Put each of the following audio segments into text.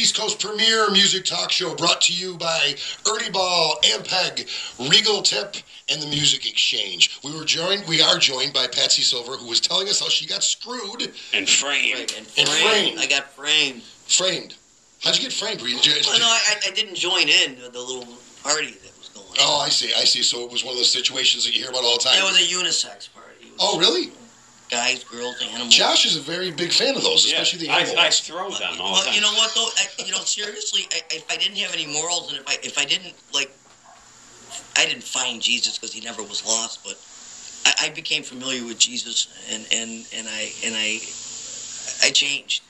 East Coast premier music talk show brought to you by Ernie Ball, Ampeg, Regal Tip, and the Music Exchange. We are joined by Patsy Silver, who was telling us how she got screwed and framed. Right, and framed. I got framed. Framed. How'd you get framed? Well, no, I didn't join in the little party that was going on. Oh, I see. So it was one of those situations that you hear about all the time. It was a unisex party. Oh, really? Guys, girls, animals. Josh is a very big fan of those, especially the animal I ones. throw them all the time. Well, you know what, though? Seriously, if I didn't have any morals, and if I didn't, I didn't find Jesus because he never was lost, but I became familiar with Jesus, and I changed.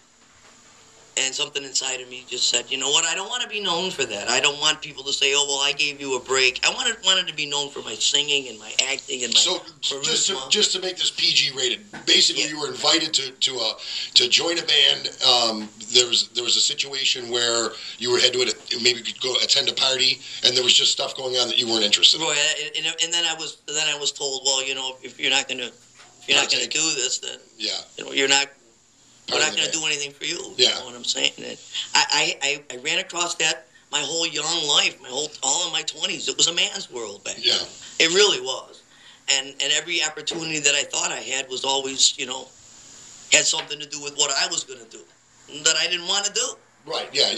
And something inside of me just said, you know what, I don't want to be known for that. I don't want people to say, oh, well, I gave you a break. I wanted to be known for my singing and my acting and my So just to make this PG rated, basically you were invited to join a band. There was a situation where you had to maybe go attend a party, and there was just stuff going on that you weren't interested in. Right, and then I was told, well, if you're not gonna do this, then we're not going to do anything for you. Yeah. You know what I'm saying? And I ran across that my whole young life, all of my 20s. It was a man's world back then. Yeah. It really was. And every opportunity that I thought I had was always, had something to do with what I was going to do that I didn't want to do. Right, yeah.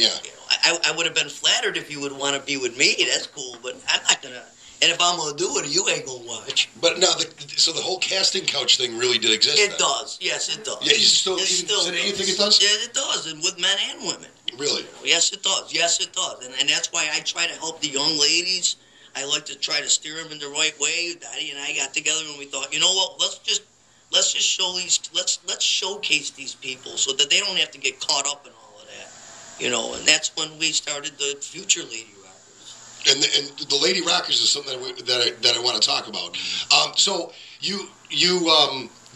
I would have been flattered if you would want to be with me. That's cool, but I'm not going to. And if I'm going to do it, you ain't going to watch. But now, so the whole casting couch thing really did exist. It does. Yes, it does. Yeah, is it anything it does? Yeah, it does, and with men and women. Really? Yes, it does. Yes, it does. And that's why I try to help the young ladies. I like to try to steer them in the right way. Daddy and I got together and we thought, you know what? Let's just show let's showcase these people so that they don't have to get caught up in all of that. And that's when we started the Future Lady Rockers. And the Lady Rockers is something that I want to talk about. So you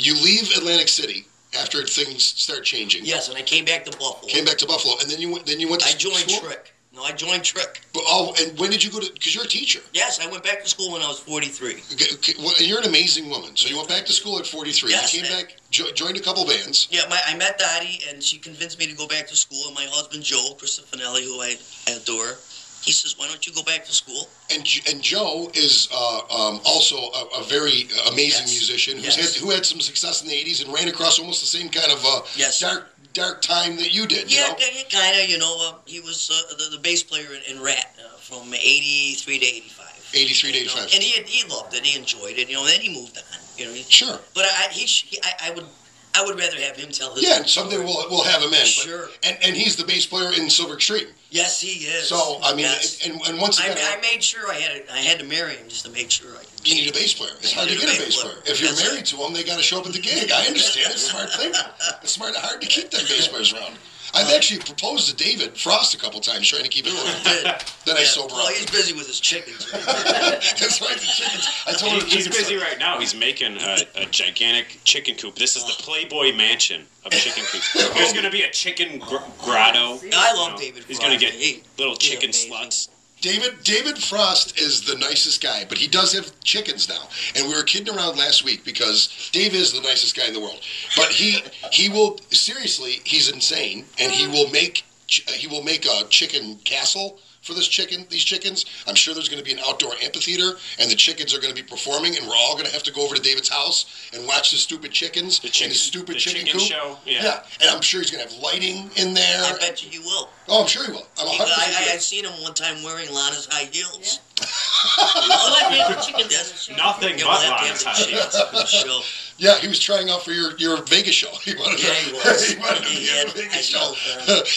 leave Atlantic City after things start changing. Yes, and I came back to Buffalo. And then you went to I joined school? Trick. No, I joined Trick. But, and when did you go to? Because you're a teacher. Yes, I went back to school when I was 43. Okay, well, you're an amazing woman. So you went back to school at 43. Yes, you came back, joined a couple bands. Yeah, I met Dottie, and she convinced me to go back to school. And my husband Joe Cristofanelli, who I adore, he says, "Why don't you go back to school?" And Joe is also a very amazing musician who had some success in the '80s and ran across almost the same kind of dark time that you did. Yeah, kind of. He was the bass player in Rat from 83 to 85. 83 to 85. And he loved it. He enjoyed it. And then he moved on. Sure. But I would rather have him tell his. Yeah, and someday we'll have him in. Sure. And he's the bass player in Silver Extreme. Yes, he is. So I mean, and once again, I made sure I had to marry him just to make sure I could. You need a bass player. It's hard to get a bass player. If you're married to them, they got to show up at the gig. I understand. It's smart thinking. It's hard to keep them bass players around. I've actually proposed to David Frost a couple times, trying to keep him around. Then I sober up. Well, he's busy with his chickens. That's right, the chickens. I told him he's busy right now. He's making a gigantic chicken coop. This is the Playboy Mansion of chicken coops. There's going to be a chicken grotto. I love David Frost. He's going to get little chicken sluts. David Frost is the nicest guy, but he does have chickens now. And we were kidding around last week because Dave is the nicest guy in the world. But he will seriously, he's insane, and he will make a chicken castle for these chickens. I'm sure there's going to be an outdoor amphitheater, and the chickens are going to be performing, and we're all going to have to go over to David's house and watch the stupid chickens and his stupid chicken coop. Show. Yeah, and I'm sure he's going to have lighting in there. I bet you will. Oh, I'm sure he will. I'm 100% I seen him one time wearing Lana's high heels. Nothing but Lana's high heels. Yeah, he was trying out for your Vegas show. He wanted he was. He wanted to be at a Vegas show.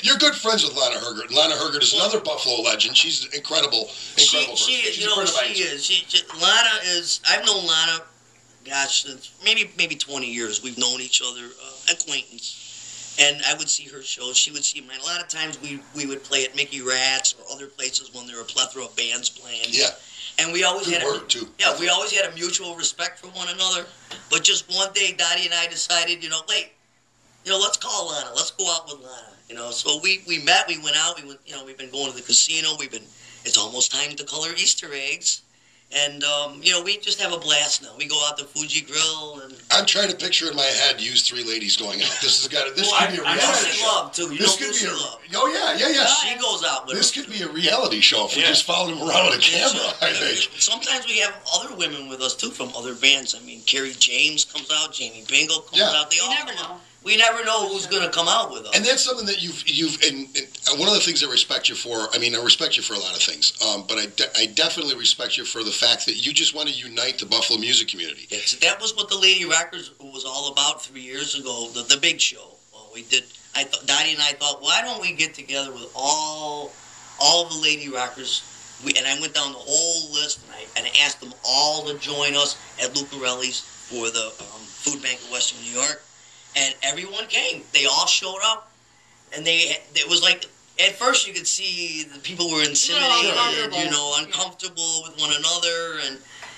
You're good friends with Lana Hergert. Lana Hergert is another Buffalo legend. She's an incredible person. She is. Lana is. I've known Lana, gosh, since maybe 20 years. We've known each other, acquaintance. And I would see her shows. She would see mine. A lot of times we would play at Mickey Rat's or other places when there were a plethora of bands playing. Yeah. And we always had we always had a mutual respect for one another. But just one day, Dottie and I decided, let's call Lana. Let's go out with Lana. So we met. We went out. We've been going to the casino. It's almost time to color Easter eggs. And, you know, we just have a blast now. We go out to Fuji Grill and... I'm trying to picture in my head you three ladies going out. This has got this could be a I reality Lucy show. Love, too. You This know could be Lucy a Love. oh yeah. She goes out with This us. could be a reality show if we just followed him around with a camera. I think. Sometimes we have other women with us, too, from other bands. I mean, Carrie James comes out, Jamie Bingle comes out. They You all never come out. know. We never know who's going to come out with us. And that's something that you've and one of the things I respect you for. I mean, I respect you for a lot of things, but I definitely respect you for the fact that you just want to unite the Buffalo music community. That was what the Lady Rockers was all about 3 years ago. The big show. We did. Dottie and I thought, why don't we get together with all the Lady Rockers? And I went down the whole list and I asked them all to join us at Lucarelli's for the Food Bank of Western New York. And everyone came. They all showed up. And it was like, at first you could see the people were intimidated, you know, uncomfortable with one another. And,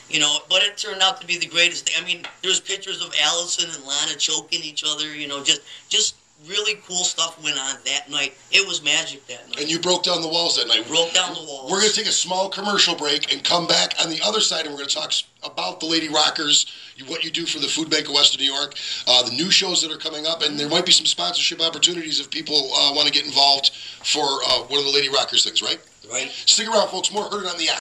you know, but it turned out to be the greatest thing. I mean, there's pictures of Allison and Lana choking each other, you know, just really cool stuff went on that night. It was magic that night. And you broke down the walls that night. Broke down the walls. We're going to take a small commercial break and come back on the other side, and we're going to talk about the Lady Rockers, what you do for the Food Bank of Western New York, the new shows that are coming up, and there might be some sponsorship opportunities if people want to get involved for one of the Lady Rockers things, right? Right. Stick around, folks. More Heard It on the App.